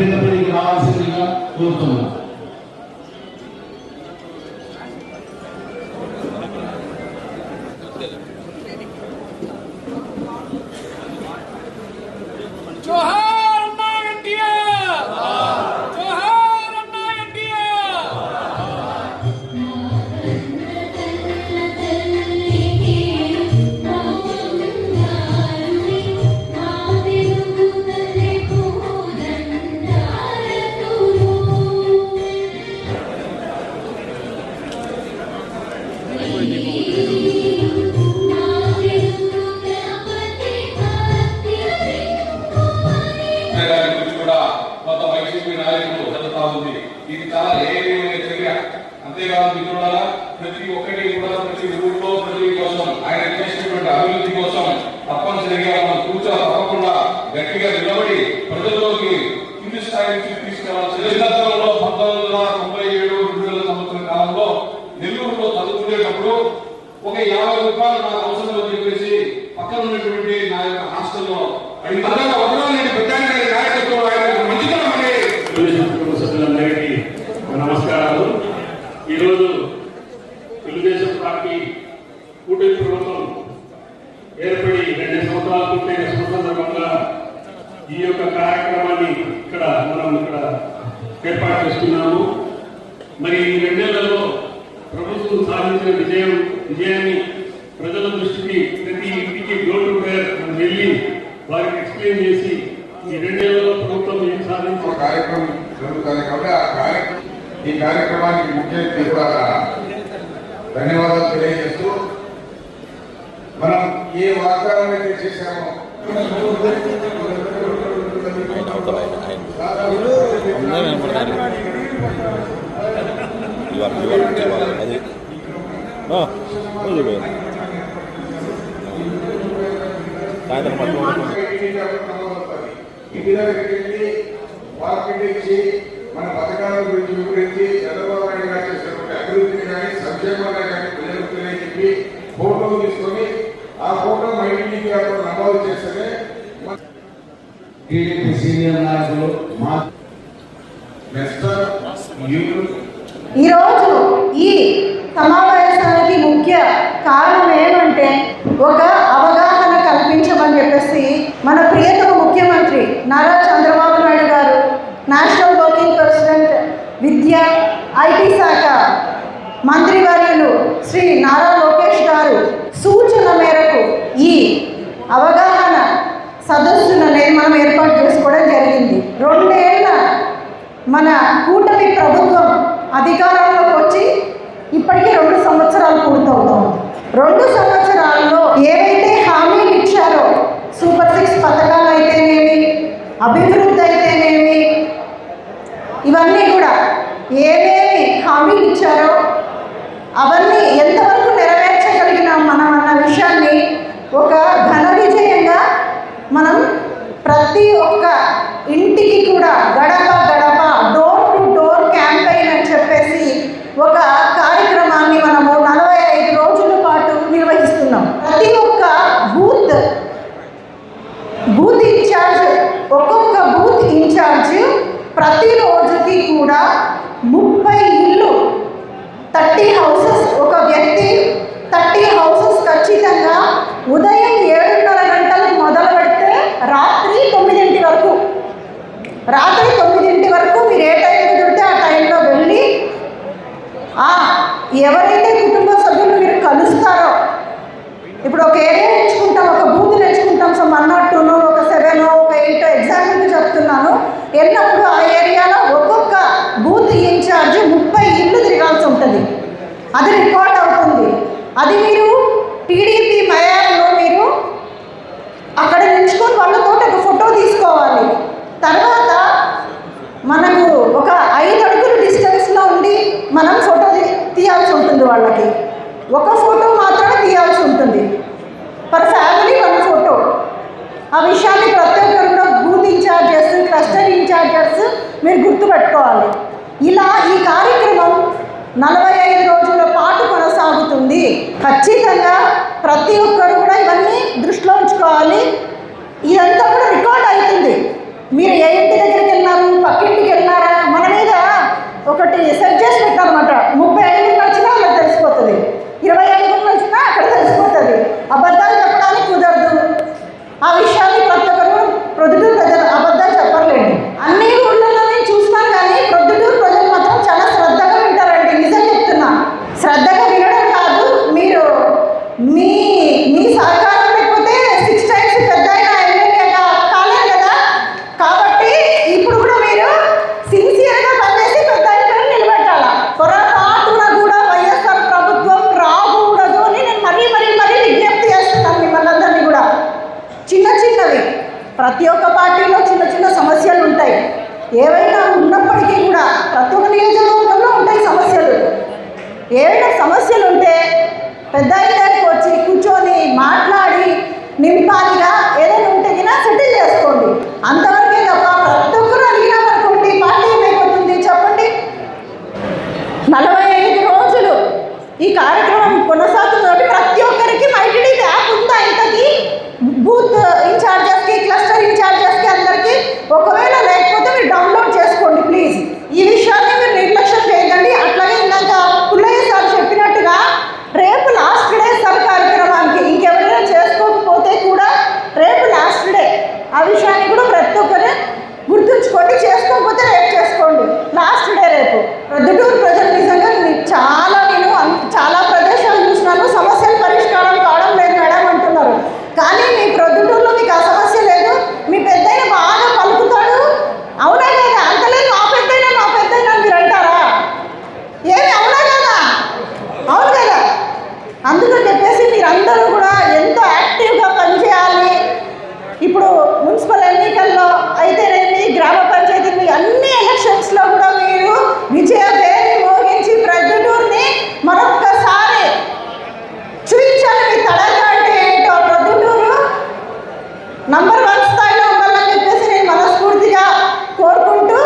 పెద్దపల్లికి రావాల్సిందిగా కోరుతున్నాను. ఇది చాలా ఏమైనా చర్య. అంతేకాదు మిత్రులారా, ప్రతి ఒక్కటి కూడా ప్రతి ఊళ్ళో ప్రతి కోసం ఆయన చేసినటువంటి అభివృద్ధి కోసం తప్పనిసరిగా మనం తప్పకుండా గట్టిగా నిలబడి ప్రజల్లోకి కింది స్థాయి నుంచి తీసుకెళ్లాల్సిన 1997 2000 సంవత్సరం కాలంలో నెల్లూరులో చదువుకునేటప్పుడు ఒక 50 రూపాయలు నాకు అవసరం అని చెప్పేసి పక్కన ఉన్నటువంటి నా యొక్క హాస్టల్లో నాయకత్వం ఆయన మంచితనం సభ్యులందరికీ నమస్కారాలు. ఈరోజు తెలుగుదేశం పార్టీ కూటమి ప్రభుత్వం ఏర్పడి 2 సంవత్సరాలు పూర్తయిన సందర్భంగా ఈ యొక్క కార్యక్రమాన్ని మనం ఏర్పాటు చేస్తున్నాము. మరి ఈ 2 నెలల్లో ప్రభుత్వం సాధించిన విజయాన్ని ప్రజల దృష్టికి ప్రతి ఇంటికి డోర్ టు డోర్ వెళ్ళి వారికి ఎక్స్ప్లెయిన్ చేసి ఈ 2 నెలల్లో ప్రభుత్వం ఏం సాధించిన కార్యక్రమం జరుగుతుంది కాబట్టి ఈ కార్యక్రమానికి ముఖ్య అతిథిగా ధన్యవాదాలు తెలియజేస్తూ మనం ఏ వాగ్దానం అయితే చేశామో ఇంటి దగ్గరికి వెళ్ళి వాకింగ్ ఇచ్చి మన పథకాల గురించి వివరించి చంద్రబాబు నాయుడు గారు చేసినటువంటి అభివృద్ధిని కానీ సంక్షేమాన్ని కానీ ప్రజలకు తెలియజెప్పి ఫోటోలు తీసుకొని ఆ ఫోటో మా ఇంటికి అప్పుడు నమోదు చేస్తే టీడీపీ సీనియర్ నాయకులు ఈరోజు ఈ సమావేశానికి ముఖ్య కారణం ఏమంటే ఒక అవగాహన కల్పించమని చెప్పేసి మన ప్రియతమ ముఖ్యమంత్రి నారా చంద్రబాబు నాయుడు గారు, నేషనల్ వర్కింగ్ ప్రెసిడెంట్ విద్యా ఐటీ శాఖ మంత్రివర్యులు శ్రీ నారా లోకేష్ గారు సూచన మేరకు ఈ అవగాహన సదస్సును అనేది మనం ఏర్పాటు చేసుకోవడం జరిగింది. 2 ఏళ్ల మన కూటమి ప్రభుత్వం అధికారంలోకి వచ్చి ఇప్పటికీ 2 సంవత్సరాలు పూర్తవుతుంది. 2 సంవత్సరాల్లో ఏవైతే హామీలు ఇచ్చారో సూపర్ 6 పథకాలు అయితేనేమి, అభివృద్ధి అయితేనేమి, ఇవన్నీ కూడా ఏమేమి హామీలు ఇచ్చారో అవన్నీ ఎంతవరకు నెరవేర్చగలిగినాం మనం అన్న విషయాన్ని ఒక ఘన విజయంగా మనం ప్రతి ఒక్క ఇంటికి కూడా గడప గడప డోర్ టు డోర్ క్యాంపెయిన్ అని చెప్పేసి ఒక కార్యక్రమాన్ని మనము 45 రోజుల పాటు నిర్వహిస్తున్నాం. ప్రతి ఒక్క బూత్ ఇన్ఛార్జ్, ఒక్కొక్క బూత్ ఇన్ఛార్జ్ ప్రతిరోజుకి కూడా 30 ఇళ్ళు 30 హౌసెస్, ఒక వ్యక్తి 30 హౌసెస్ ఖచ్చితంగా ఉదయం 7:30 గంటలకు మొదలు పెడితే రాత్రి 9 వరకు మీరు ఏ టైం కుదిరితే ఆ టైంలో వెళ్ళి ఎవరైతే కుటుంబ సభ్యులు మీరు కలుస్తారో, ఇప్పుడు ఒక ఏరియా ఎంచుకుంటాం, ఒక బూత్ ఎంచుకుంటాం, సో 102 ఒక 7 ఒక 8 ఎగ్జాంపుల్కి చెప్తున్నాను. వెళ్ళినప్పుడు ఆ ఏరియాలో ఒక్కొక్క బూత్ ఇన్ఛార్జ్ 30 ఇళ్ళు తిరగాల్సి ఉంటుంది. అది రికార్డ్ అవుతుంది. అది మీరు టీడీపీ మయాలో మీరు అక్కడ నిల్చుకొని వాళ్ళతో ఒక ఫోటో తీసుకోవాలి. తర్వాత మనకు ఒక 5 అడుగులు డిస్టెన్స్లో ఉండి మనం ఫోటో తీయాల్సి ఉంటుంది. వాళ్ళకి ఒక ఫోటో మాత్రమే తీయాల్సి ఉంటుంది. Per family 1 photo. ఆ విషయాన్ని ప్రతి ఒక్కరు కూడా బూత్ ఇన్ఛార్జెస్, క్లస్టర్ ఇన్ఛార్జెస్ మీరు గుర్తుపెట్టుకోవాలి. ఇలా ఈ కార్యక్రమం 45 రోజుల పాటు కొనసాగుతుంది. ఖచ్చితంగా ప్రతి ఒక్కరు కూడా ఇవన్నీ దృష్టిలో ఉంచుకోవాలి. ఇదంతా కూడా రికార్డ్ అవుతుంది. మీరు ఏ ఇంటి దగ్గరికి వెళ్ళినారు, పక్క ఒకటి సెట్ చేసి పెట్టారన్నమాట. 30 అడుగులు నచ్చినా వాళ్ళకి తెలిసిపోతుంది, 20 అడుగులు నచ్చినా అక్కడ తెలిసిపోతుంది. అబద్ధాలు చెప్పడానికి కుదరదు. ఆ విషయాన్ని ప్రతి ఒక్కరు ప్రొద్దుటూరు ప్రజలు అబద్ధాలు చెప్పర్లేండి. అన్ని ఊళ్ళలో నేను చూస్తాను, కానీ ప్రొద్దుటూరు ప్రజలు మాత్రం చాలా శ్రద్ధగా వింటారండి. నిజం చెప్తున్నా, శ్రద్ధగా వినడం కాదు, మీరు మీ మీ సహకారం లేకపోతే 6 times పెద్ద ఎమ్మెల్యేగా కాలేదు కదా. కాబట్టి ఇప్పుడు కూడా మీరు సిన్సియర్గా పనిచేసి పెద్ద అయిపోయి నిలబెట్టాల. పొరపాటున కూడా వైఎస్ఆర్ ప్రభుత్వం రాకూడదు అని నేను మరీ విజ్ఞప్తి చేస్తున్నాను మిమ్మల్ని అందరినీ కూడా. చిన్నవి ప్రతి ఒక్క పార్టీలో చిన్న సమస్యలు ఉంటాయి. ఏవైనా ఉన్నప్పటికీ కూడా ప్రతి ఒక్క నియోజకవర్గంలో ఉంటాయి సమస్యలు. ఏవైనా సమస్యలు ఉంటే పెద్ద దగ్గరికి వచ్చి కూర్చొని మాట్లాడి నింపాలిగా ఏదైనా ఉంటే కినా సెటిల్ చేసుకోండి. అంతవరకే తప్ప ప్రతి ఒక్కరు అడిగినామనుకోండి పార్టీ ఏమైపోతుంది చెప్పండి. 45 రోజులు ఈ కార్యక్రమం కొనసాగుతుంది. ప్రతి ఒక్కరికి మైటీడీ యాప్ ఉందా? ఇంతకీ బూత్ ఇన్ఛార్జెస్కి, క్లస్టర్ ఇన్ఛార్జెస్కి అందరికీ ఒకవేళ లేకపోతే మీరు డౌన్లోడ్ చేసుకోండి ప్లీజ్. ఈ విషయాన్ని మీరు నిర్లక్ష్యం చేయకండి. అట్లాగే ఇందాక పుల్లయ్య సార్ చెప్పినట్టుగా రేపు లాస్ట్ డే సార్ కార్యక్రమానికి. ఇంకెవరైనా చేసుకోకపోతే కూడా రేపు లాస్ట్ డే. ఆ విషయాన్ని కూడా ప్రతి ఒక్కరు గుర్తుంచుకోండి. చేసుకోకపోతే రేపు చేసుకోండి. లాస్ట్ డే రేపు. ప్రొద్దుటూరు ప్రజలు నిజంగా నేను చాలా ప్రదేశాలు చూసినాను, సమస్యలు పరిష్కారం కావడం లేదు మేడం అంటున్నారు. కానీ మీ ప్రొద్దుటూరులో మీకు ఆ సమస్య లేదు. మీ పెద్దయిన బాగా పలుకుతాడు, అవునా కదా? అంతలేదు మా పెద్దయినా మీరు అంటారా? ఏమి అవునా కదా? అవును కదా? అందుకని చెప్పేసి మీరందరూ కూడా ఎంతో యాక్టివ్గా పనిచేయాలి. ఇప్పుడు మున్సిపల్ ఎన్నికల్లో అయితేనేమి, గ్రామ పంచాయతీ అన్ని ఎలక్షన్స్లో కూడా మీరు విజయ పేరు మోగించి ప్రొద్దుటూరుని మరొక్కసారి చూపించాలి. మీ తడక అంటే ఏంటో ప్రొద్దుటూరు నంబర్ 1 స్థాయిలో ఉండాలని చెప్పేసి నేను మనస్ఫూర్తిగా కోరుకుంటూ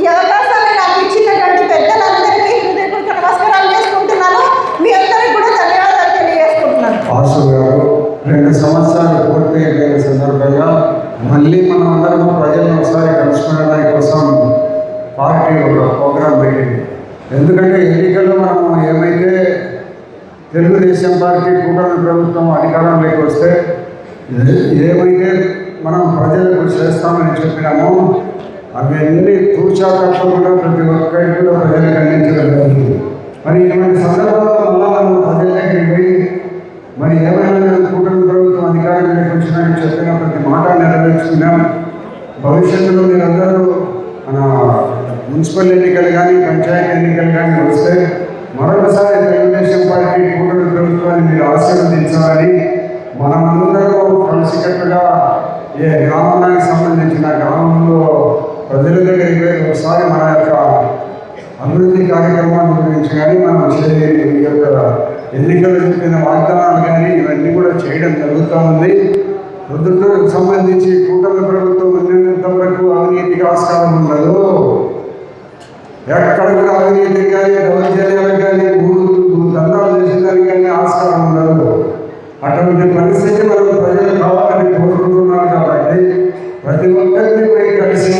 ఈ అవకాశాన్ని నాకు ఇచ్చినటువంటి పెద్దలందరికీ హృదయపూర్వక నమస్కారాలు చేసుకుంటున్నాను. మీ అందరికీ కూడా ధన్యవాదాలు తెలియజేసుకుంటున్నాను. వాసు గారు 2 సంవత్సరాలు పూర్తి అయిపోయిన సందర్భంగా మళ్ళీ మనం అందరం ప్రజలను ఒకసారి కలుసుకునే కోసం పార్టీ ఒక ప్రోగ్రాం పెట్టింది. ఎందుకంటే ఎన్నికల్లో మనం ఏమైతే తెలుగుదేశం పార్టీ కూటమి ప్రభుత్వం అధికారంలోకి వస్తే ఏమైతే మనం ప్రజలకు చేస్తామని చెప్పినామో అవన్నీ తూచా తప్పకుండా ప్రతి ఒక్కరికి కూడా ప్రజలకు అందించడం జరిగింది. మరి ఇటువంటి సందర్భంలో మళ్ళా మనం ప్రజల దగ్గరికి పోయి మరి ఏమైనా కూటమి ప్రభుత్వం అధికారంలోకి వచ్చినాయని చెప్పిన ప్రతి మాట నెరవేర్చుకున్నాం. భవిష్యత్తులో మీరందరూ మన మున్సిపల్ ఎన్నికలు కానీ, పంచాయతీ ఎన్నికలు కానీ వస్తే మరొకసారి తెలుగుదేశం పార్టీ కూటమి ప్రభుత్వాన్ని మీరు ఆశీర్వదించాలని మనమందరూ కలిసికట్టుగా ఏ గ్రామానికి సంబంధించిన గ్రామంలో ప్రజల దగ్గరికి పోయి ఒకసారి మన యొక్క అభివృద్ధి కార్యక్రమాల గురించి కానీ మనం ఈ యొక్క ఎన్నికలు చెప్పిన వాగ్దానాలు కానీ ఇవన్నీ కూడా చేయడం జరుగుతూ ఉంది. ప్రొద్దుటూరుకు సంబంధించి కూటమి ప్రభుత్వం ఉన్నంత వరకు అవినీతికి ఆస్కారం ఉండదు. ఎక్కడ కూడా అవినీతి కానీ, దౌర్జన్యాలకు కానీ, దందాలు చేసేదానికి కానీ ఆస్కారం ఉండదు. అటువంటి పరిస్థితి మనం ప్రజలు కావాలని కోరుకుంటున్నాం. కాబట్టి ప్రతి ఒక్కరిని పోయి కలిసి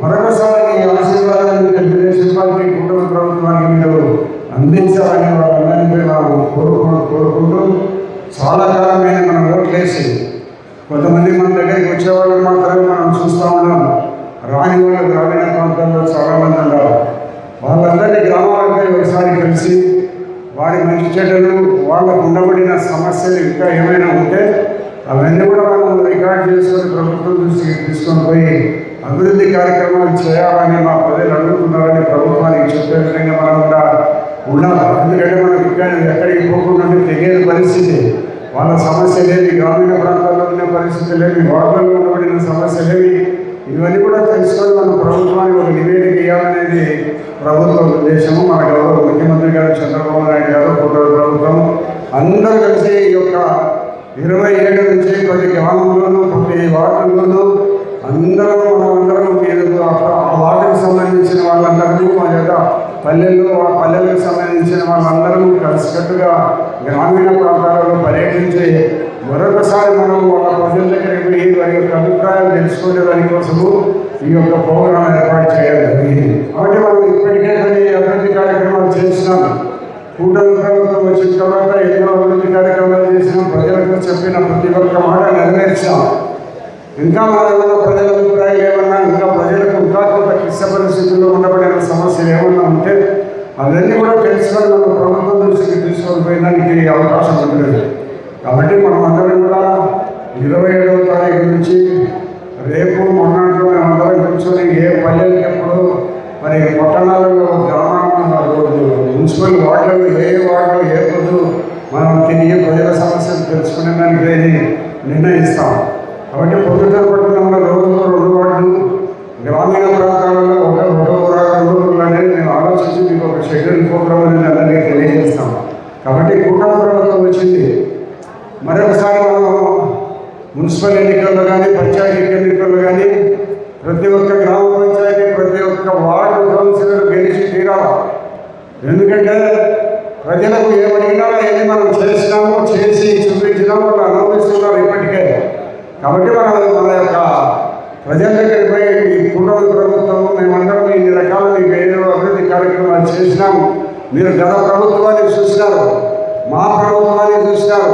మరొకసారి ఆశీర్వాదాన్ని తెలుగుదేశం పార్టీ కూటమి ప్రభుత్వానికి మీరు అందించాలని వాళ్ళందరినీ మనం కోరుకుంటూ చాలా కాలమైన మనం ఓట్లేసి కొంతమంది మన దగ్గరికి వచ్చేవాళ్ళు మాత్రమే మనం చూస్తూ ఉన్నాం. రాని వాళ్ళు గ్రామీణ ప్రాంతాల్లో చాలామంది ఉన్నారు. వాళ్ళందరినీ గ్రామాలపై ఒకసారి కలిసి వారి మంచి చెడ్డలు, వాళ్ళకు ఉండబడిన సమస్యలు ఇంకా ఏమైనా ఉంటే అవన్నీ కూడా మనం రికార్డ్ చేసుకొని ప్రభుత్వం దృష్టికి తీసుకొని పోయి అభివృద్ధి కార్యక్రమాలు చేయాలని మా ప్రజలు అడుగుతున్నారని ప్రభుత్వానికి చెప్పే విధంగా మనం కూడా ఉండాలి. ఎందుకంటే మనకి ఇక్కడ ఎక్కడికి పోకుండా తెలియని పరిస్థితి, వాళ్ళ సమస్యలేమి, గ్రామీణ ప్రాంతాల్లో ఉన్న పరిస్థితులేమి, వార్డులలో ఉండబడిన సమస్యలేమి, ఇవన్నీ కూడా తెలుసుకొని మన ప్రభుత్వానికి ఒక నివేదిక ఇవ్వాలనేది ప్రభుత్వ ఉద్దేశము. మన గౌరవ ముఖ్యమంత్రి గారు చంద్రబాబు నాయుడు గారు, కూటమి ప్రభుత్వం అందరూ కలిసి ఈ యొక్క 27 నుంచి ప్రతి గ్రామంలోనూ, ప్రతి వార్డుల్లోనూ మనమందరం మీరు ఆ వార్డుకు సంబంధించిన వాళ్ళందరూ, మా యొక్క పల్లెలకు సంబంధించిన వాళ్ళందరూ కలిసికట్టుగా గ్రామీణ ప్రాంతాలలో పర్యటించి మరొకసారి మనం వాళ్ళ ప్రజల దగ్గరికి పోయి వారి యొక్క అభిప్రాయాలు తెలుసుకునే దానికోసము ఈ యొక్క ప్రోగ్రాం ఏర్పాటు చేయడం జరిగింది. కాబట్టి మనం ఇప్పటికే కొన్ని అభివృద్ధి కార్యక్రమాలు చేసినాం. కూటమి ప్రభుత్వం వచ్చిన తర్వాత ఎన్నో అభివృద్ధి కార్యక్రమాలు చేసినాం. ప్రజలకు చెప్పిన ప్రతి ఒక్క మాట నెరవేర్చాం. ఇంకా మన ఏమన్నా ప్రజల అభిప్రాయాలు ఏమన్నా ఇంకా ప్రజలకు ఇంకా కొంత క్లిష్ట పరిస్థితుల్లో ఉండబడిన సమస్యలు ఏమన్నా ఉంటే అవన్నీ కూడా తెలుసుకొని మనం ప్రభుత్వం దృష్టికి తీసుకొని పోయడానికి అవకాశం ఉంటుంది. కాబట్టి మనం అందరం కూడా 27వ తారీఖు నుంచి రేపు మొన్నట్లో మేమందరం కూర్చొని ఏ పల్లెలకి ఎప్పుడు మరి పట్టణాలలో గ్రామాలలో మున్సిపల్ వార్డులలో ఏ వార్డులో ఏ పొద్దు మనం తిరిగి ప్రజల సమస్యలు తెలుసుకునే దానికి నిర్ణయిస్తాం. కాబట్టి పొద్దుట పట్టణంలో రోజులో 2 వార్డులు, గ్రామీణ ప్రాంతాలలో ఒక 2 ఊళ్ళు అనేది మేము ఆలోచించి మీకు ఒక షెడ్యూల్ ప్రోగ్రామ్ అనేది అందరికీ తెలియజేస్తాం. కాబట్టి కూటమి ప్రభుత్వం వచ్చింది. మరొకసారి మనం మున్సిపల్ ఎన్నికల్లో కానీ పంచాయతీ ఎన్నికల్లో కానీ ప్రతి ఒక్క గ్రామ పంచాయతీ ప్రతి ఒక్క వార్డు కౌన్సిలర్ గెలిచి తీరాలి. ఎందుకంటే ప్రజలకు ఏమడిగినా ఏది మనం చేసినామో చేసి చూపించినామో వాళ్ళు అనుభవిస్తున్నారు ఇప్పటికే. కాబట్టి మన యొక్క ప్రజల దగ్గరికి పోయి ఈ కూటమి ప్రభుత్వం మేమందరం ఇన్ని రకాల మీకు ఏదో అభివృద్ధి కార్యక్రమాలు చేసినాము. మీరు గత ప్రభుత్వాన్ని చూసినారు, మా ప్రభుత్వాన్ని చూసినారు.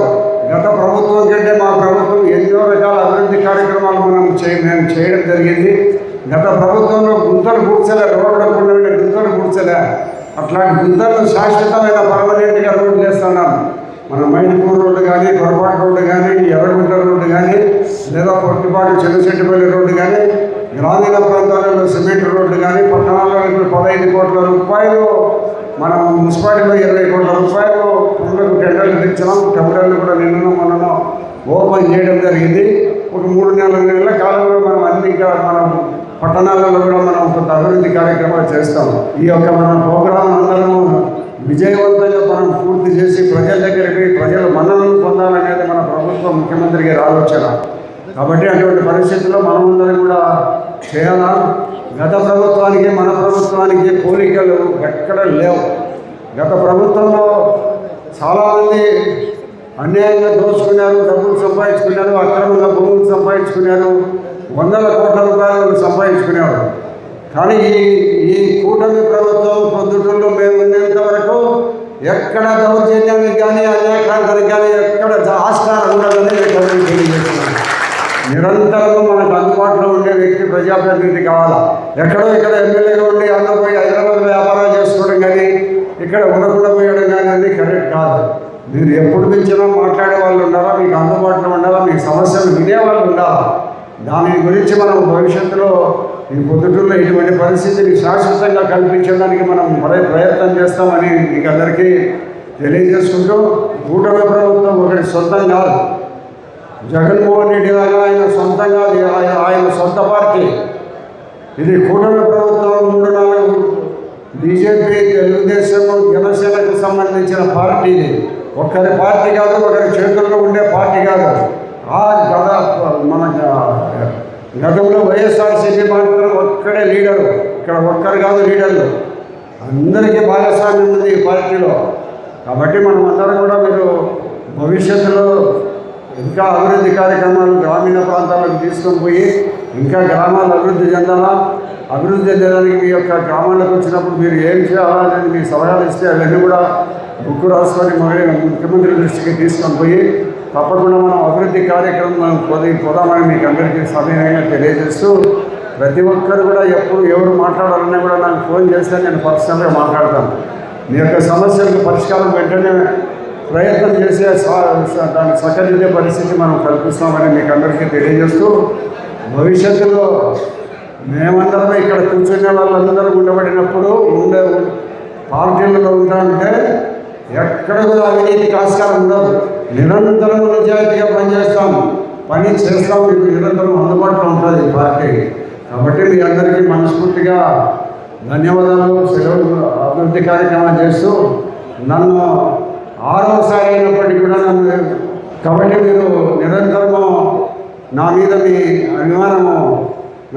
గత ప్రభుత్వం కంటే మా ప్రభుత్వం ఎన్నో రకాల అభివృద్ధి కార్యక్రమాలు మేము చేయడం జరిగింది. గత ప్రభుత్వంలో గుంతలు పూడ్చలే, రోడ్లకు ఉండే గుంతలు పూడ్చలే. అట్లాంటి గుంతలు శాశ్వతమైన పర్మనెంట్గా రోడ్లు వేస్తున్నాం. మన మైదుపూర్ రోడ్డు కానీ, పొరపాటు రోడ్డు కానీ, ఎర్రగుంట రోడ్డు కానీ, లేదా పొట్టిపాటు చెన్నచెట్టుపల్లి రోడ్డు కానీ, గ్రామీణ ప్రాంతాలలో సిమెంట్ రోడ్డు కానీ, పట్టణాల్లో 15 కోట్ల రూపాయలు, మనం మున్సిపాలిటీలో 20 కోట్ల రూపాయలు పనులకు టెండర్లు తెచ్చినాం. టెండర్లు కూడా నిన్ననో మొన్ననో ఓపెన్ చేయడం జరిగింది. ఒక 3-4 నెలల కాలంలో మనం అన్ని మనం పట్టణాలలో కూడా మనం కొంత అభివృద్ధి కార్యక్రమాలు చేస్తాం. ఈ యొక్క మన ప్రోగ్రాం అందరము విజయవంతంగా మనం పూర్తి చేసి ప్రజల దగ్గరికి ప్రజల మన్ననలు పొందాలనేది మన ప్రభుత్వం ముఖ్యమంత్రి గారి ఆలోచన. కాబట్టి అటువంటి పరిస్థితుల్లో మనమందరం కూడా చేయాలా. గత ప్రభుత్వానికి మన ప్రభుత్వానికి పోలికలు ఎక్కడ లేవు. గత ప్రభుత్వంలో చాలామంది అన్యాయంగా దోచుకున్నారు, డబ్బులు సంపాదించుకున్నారు, అక్రమంగా భూములు సంపాదించుకున్నారు, 100 కోట్ల రూపాయలు సంపాదించుకునేవారు. కానీ ఈ కూటమి ప్రభుత్వం పొద్దుటూరులో మేము ఉన్నంత వరకు ఎక్కడ దౌర్జన్యానికి కానీ అన్యాయకాంతానికి కానీ ఎక్కడ ఆస్కారం ఉండదని మేము తెలియజేస్తున్నాం. నిరంతరం మనకు అందుబాటులో ఉండే వ్యక్తి ప్రజాప్రతినిధి కావాలా. ఎక్కడో ఇక్కడ ఎమ్మెల్యేగా ఉండి అందపోయి హైదరాబాద్ వ్యాపారాలు చేసుకోవడం కానీ ఇక్కడ ఉండకుండా పోయడం కానీ అది కరెక్ట్ కాదు. మీరు ఎప్పుడు పిలిచినా మాట్లాడే వాళ్ళు ఉండాలా, మీకు అందుబాటులో ఉండాలా, మీ సమస్యలు వినేవాళ్ళు ఉండాలా. దాని గురించి మనం భవిష్యత్తులో ఈ పొద్దుటూరులో ఇటువంటి పరిస్థితిని శాశ్వతంగా కల్పించడానికి మనం ప్రయత్నం చేస్తామని మీకు అందరికీ తెలియజేసుకుంటూ, కూటమి ప్రభుత్వం ఒకటి సొంతం కాదు. జగన్మోహన్ రెడ్డి లాగా ఆయన సొంతంగా ఆయన సొంత పార్టీ. ఇది కూటమి ప్రభుత్వం 3-4 బీజేపీ, తెలుగుదేశం, జనసేనకు సంబంధించిన పార్టీ. ఒక్కరి పార్టీ కాదు, ఒకరి చేతుల్లో ఉండే పార్టీ కాదు. మన గతంలో వైఎస్ఆర్సీపీ మాత్రం ఒక్కడే లీడరు. ఇక్కడ ఒక్కరు కాదు లీడర్లు, అందరికీ భాగస్వామ్యం ఉంది ఈ పార్టీలో. కాబట్టి మనం అందరం కూడా మీరు భవిష్యత్తులో ఇంకా అభివృద్ధి కార్యక్రమాలు గ్రామీణ ప్రాంతాలకు తీసుకొని పోయి ఇంకా గ్రామాలు అభివృద్ధి చెందాలా. అభివృద్ధి చెందడానికి మీ యొక్క గ్రామాలకు వచ్చినప్పుడు మీరు ఏం చేయాలా అనేది మీ సలహాలు ఇస్తే అవన్నీ కూడా బుక్కు రాసుకొని ముఖ్యమంత్రి దృష్టికి తీసుకొని పోయి తప్పకుండా మనం అభివృద్ధి కార్యక్రమం మనం పోదామని మీకు అందరికీ సమయంగా తెలియజేస్తూ, ప్రతి ఒక్కరు కూడా ఎప్పుడు ఎవరు మాట్లాడాలన్నా కూడా నాకు ఫోన్ చేస్తే నేను పర్సనల్గా మాట్లాడతాను. మీ యొక్క సమస్యలకు పరిష్కారం వెంటనే ప్రయత్నం చేసే దాన్ని సకరించే పరిస్థితి మనం కల్పిస్తామని మీకు అందరికీ తెలియజేస్తూ, భవిష్యత్తులో మేమందరం ఇక్కడ కూర్చునే వాళ్ళందరూ ఉండబడినప్పుడు ఉండే పార్టీలలో ఉంటామంటే ఎక్కడ కూడా అవినీతికి ఆస్కారం ఉండదు. నిరంతరం నిజాయితీగా పనిచేస్తాం, పని చేస్తాం. మీకు నిరంతరం అందుబాటులో ఉంటుంది ఈ పార్టీ. కాబట్టి మీ అందరికీ మనస్ఫూర్తిగా ధన్యవాదాలు. సెలవు అభివృద్ధి కార్యక్రమాలు చేస్తూ నన్ను 6వసారి అయినప్పటికీ కూడా కాబట్టి మీరు నిరంతరము నా మీద మీ అభిమానము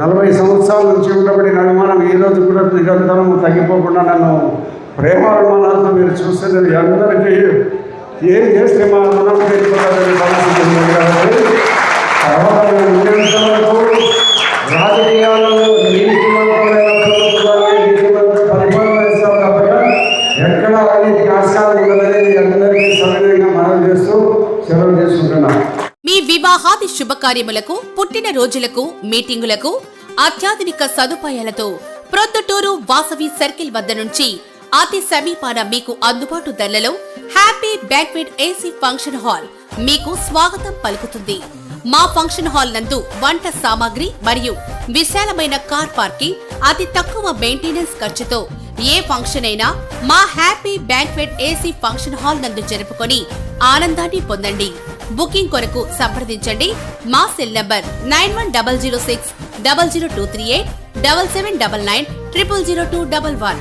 40 సంవత్సరాల నుంచి ఉండబడిన అభిమానం ఈరోజు కూడా నిరంతరం తగ్గిపోకుండా నన్ను ప్రేమాభిమానాలతో మీరు చూస్తున్నది అందరికీ ఏం చేస్తే మా రుణం తెలియకపోతే తర్వాత రాజకీయాలలో పరిపాలన వివాహాది శుభకార్యములకు, పుట్టిన రోజులకు, మీటింగులకు అత్యాధునిక సదుపాయాలతో ప్రొద్దుటూరు వాసవి సర్కిల్ వద్ద నుంచి అతి సమీపాన మీకు అందుబాటు ధరలలో happy banquet AC function hall మీకు స్వాగతం పలుకుతుంది. మా ఫంక్షన్ హాల్ నందు వంట సామాగ్రి మరియు విశాలమైన కార్ పార్కింగ్, అతి తక్కువ మెయింటెనెన్స్ ఖర్చుతో ఏ ఫంక్షన్ అయినా మా happy banquet AC function hall నందు జరుపుకొని ఆనందాన్ని పొందండి. బుకింగ్ కొరకు సంప్రదించండి. మా సెల్ నంబర్ 9100600238 7799 000211.